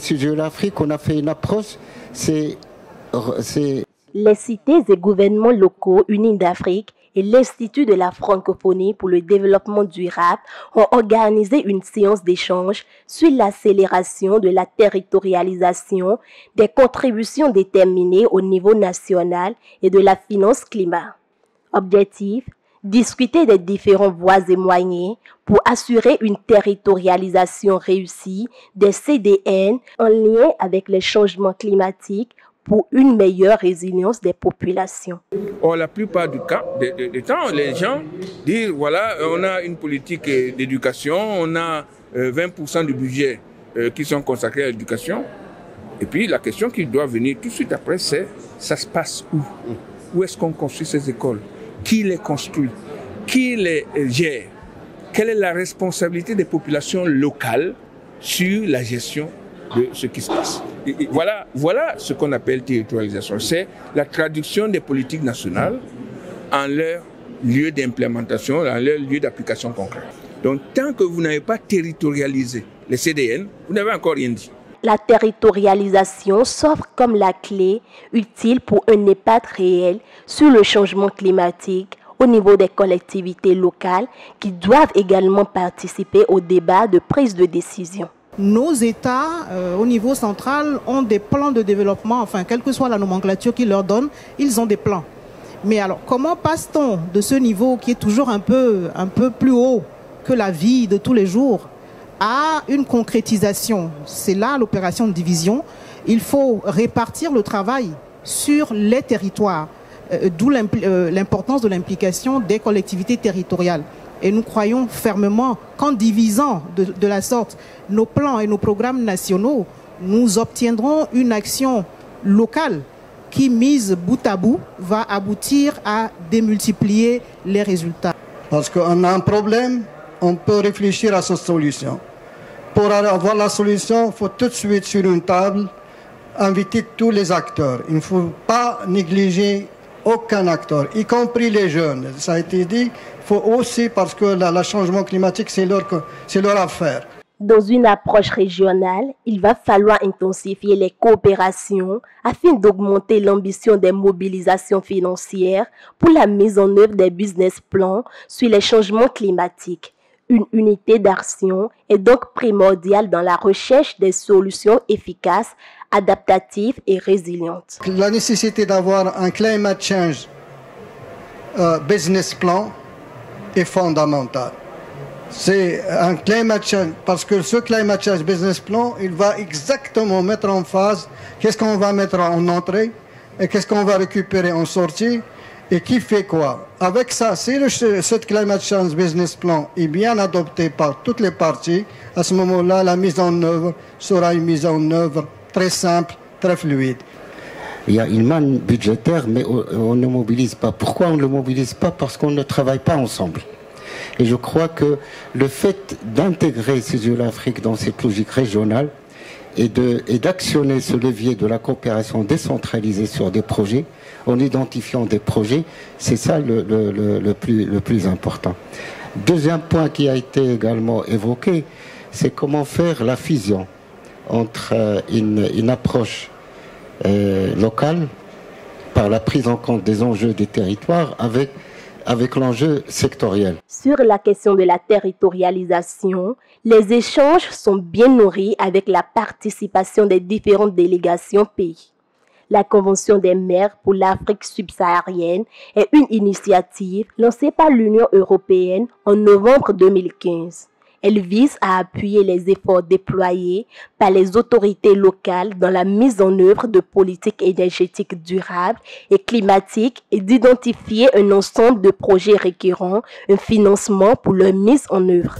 sujet de l'Afrique, on a fait une approche, Les cités et gouvernements locaux unis d'Afrique et l'Institut de la francophonie pour le développement durable ont organisé une séance d'échange sur l'accélération de la territorialisation des contributions déterminées au niveau national et de la finance climat. Objectif: discuter des différentes voies et moyens pour assurer une territorialisation réussie des CDN en lien avec les changements climatiques pour une meilleure résilience des populations. Or, la plupart du temps, les gens disent, voilà, on a une politique d'éducation, on a 20% du budget qui sont consacrés à l'éducation. Et puis, la question qui doit venir tout de suite après, c'est, ça se passe où? Où est-ce qu'on construit ces écoles? Qui les construit? Qui les gère? Quelle est la responsabilité des populations locales sur la gestion de ce qui se passe? Et voilà ce qu'on appelle territorialisation. C'est la traduction des politiques nationales en leur lieu d'implémentation, en leur lieu d'application concrète. Donc, tant que vous n'avez pas territorialisé les CDN, vous n'avez encore rien dit. La territorialisation s'offre comme la clé utile pour un impact réel sur le changement climatique au niveau des collectivités locales qui doivent également participer au débat de prise de décision. Nos États, au niveau central, ont des plans de développement, enfin, quelle que soit la nomenclature qu'ils leur donnent, ils ont des plans. Mais alors, comment passe-t-on de ce niveau qui est toujours un peu plus haut que la vie de tous les jours à une concrétisation? C'est là l'opération de division. Il faut répartir le travail sur les territoires, d'où l'importance de l'implication des collectivités territoriales. Et nous croyons fermement qu'en divisant de la sorte nos plans et nos programmes nationaux, nous obtiendrons une action locale qui, mise bout à bout, va aboutir à démultiplier les résultats. Parce qu'on a un problème, on peut réfléchir à cette solution. Pour avoir la solution, il faut tout de suite sur une table inviter tous les acteurs. Il ne faut pas négliger aucun acteur, y compris les jeunes. Ça a été dit, il faut aussi, parce que le changement climatique, c'est leur affaire. Dans une approche régionale, il va falloir intensifier les coopérations afin d'augmenter l'ambition des mobilisations financières pour la mise en œuvre des business plans sur les changements climatiques. Une unité d'action est donc primordiale dans la recherche des solutions efficaces, adaptatives et résilientes. La nécessité d'avoir un climate change business plan est fondamentale. C'est un climate change, parce que ce climate change business plan, il va exactement mettre en phase qu'est-ce qu'on va mettre en entrée et qu'est-ce qu'on va récupérer en sortie et qui fait quoi. Avec ça, si ce climate change business plan est bien adopté par toutes les parties, à ce moment-là, la mise en œuvre sera une mise en œuvre très simple, très fluide. Il y a une manne budgétaire, mais on ne mobilise pas. Pourquoi on ne le mobilise pas? Parce qu'on ne travaille pas ensemble. Et je crois que le fait d'intégrer ces Jeux d'Afrique dans cette logique régionale et d'actionner ce levier de la coopération décentralisée sur des projets, en identifiant des projets, c'est ça le plus important. Deuxième point qui a été également évoqué, c'est comment faire la fusion entre une approche locale par la prise en compte des enjeux des territoires avec l'enjeu sectoriel. Sur la question de la territorialisation, les échanges sont bien nourris avec la participation des différentes délégations pays. La Convention des maires pour l'Afrique subsaharienne est une initiative lancée par l'Union européenne en novembre 2015. Elle vise à appuyer les efforts déployés par les autorités locales dans la mise en œuvre de politiques énergétiques durables et climatiques et d'identifier un ensemble de projets requérant un financement pour leur mise en œuvre.